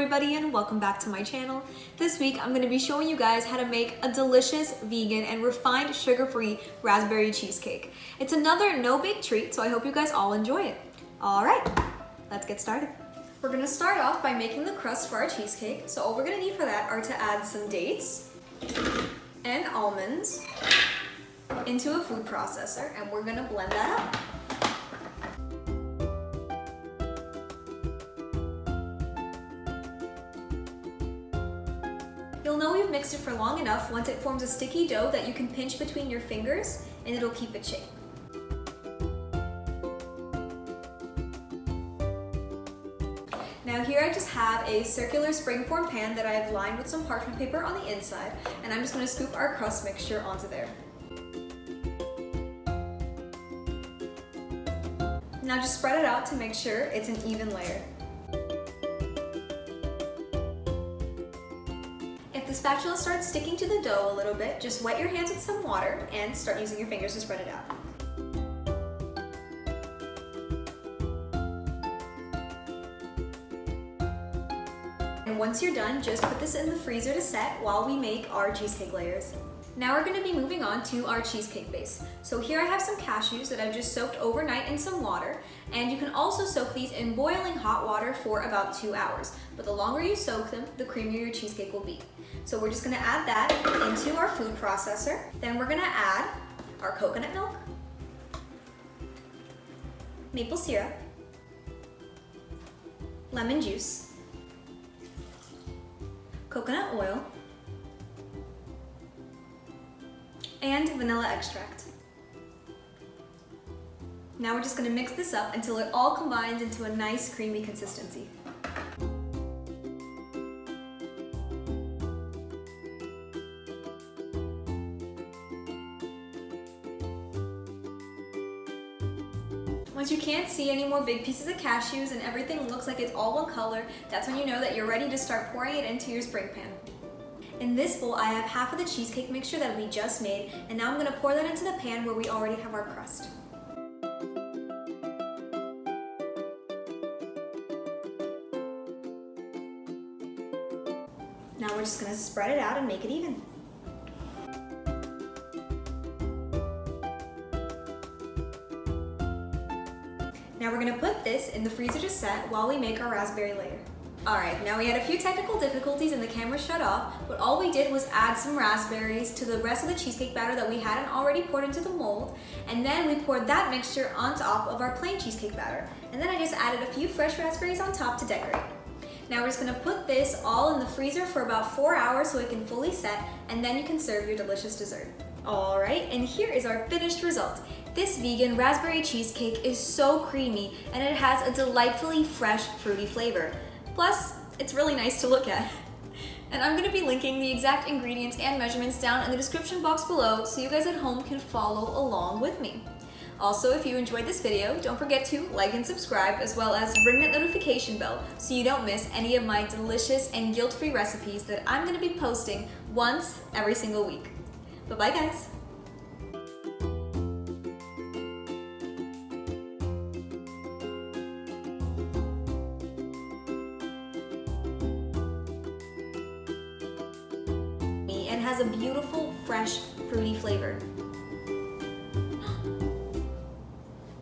everybody and welcome back to my channel. This week I'm going to be showing you guys how to make a delicious vegan and refined sugar-free raspberry cheesecake. It's another no-bake treat, so I hope you guys all enjoy it. Alright, let's get started. We're going to start off by making the crust for our cheesecake. So all we're going to need for that are to add some dates and almonds into a food processor, and we're going to blend that up. You'll know you've mixed it for long enough once it forms a sticky dough that you can pinch between your fingers and it'll keep its shape. Now here I just have a circular springform pan that I've lined with some parchment paper on the inside, and I'm just going to scoop our crust mixture onto there. Now just spread it out to make sure it's an even layer. If the spatula starts sticking to the dough a little bit, just wet your hands with some water and start using your fingers to spread it out. And once you're done, just put this in the freezer to set while we make our cheesecake layers. Now we're going to be moving on to our cheesecake base. So here I have some cashews that I've just soaked overnight in some water, and you can also soak these in boiling hot water for about 2 hours. But the longer you soak them, the creamier your cheesecake will be. So we're just going to add that into our food processor. Then we're going to add our coconut milk, maple syrup, lemon juice, coconut oil, and vanilla extract. Now we're just going to mix this up until it all combines into a nice creamy consistency. Once you can't see any more big pieces of cashews and everything looks like it's all one color, that's when you know that you're ready to start pouring it into your spring pan. In this bowl, I have half of the cheesecake mixture that we just made, and now I'm going to pour that into the pan where we already have our crust. Now we're just going to spread it out and make it even. Now we're going to put this in the freezer to set while we make our raspberry layer. Alright, now we had a few technical difficulties and the camera shut off, but all we did was add some raspberries to the rest of the cheesecake batter that we hadn't already poured into the mold, and then we poured that mixture on top of our plain cheesecake batter. And then I just added a few fresh raspberries on top to decorate. Now we're just going to put this all in the freezer for about 4 hours so it can fully set, and then you can serve your delicious dessert. Alright, and here is our finished result. This vegan raspberry cheesecake is so creamy and it has a delightfully fresh, fruity flavor. Plus, it's really nice to look at. And I'm going to be linking the exact ingredients and measurements down in the description box below so you guys at home can follow along with me. Also, if you enjoyed this video, don't forget to like and subscribe, as well as ring that notification bell so you don't miss any of my delicious and guilt-free recipes that I'm going to be posting once every single week. Bye-bye, guys! And has a beautiful, fresh, fruity flavor.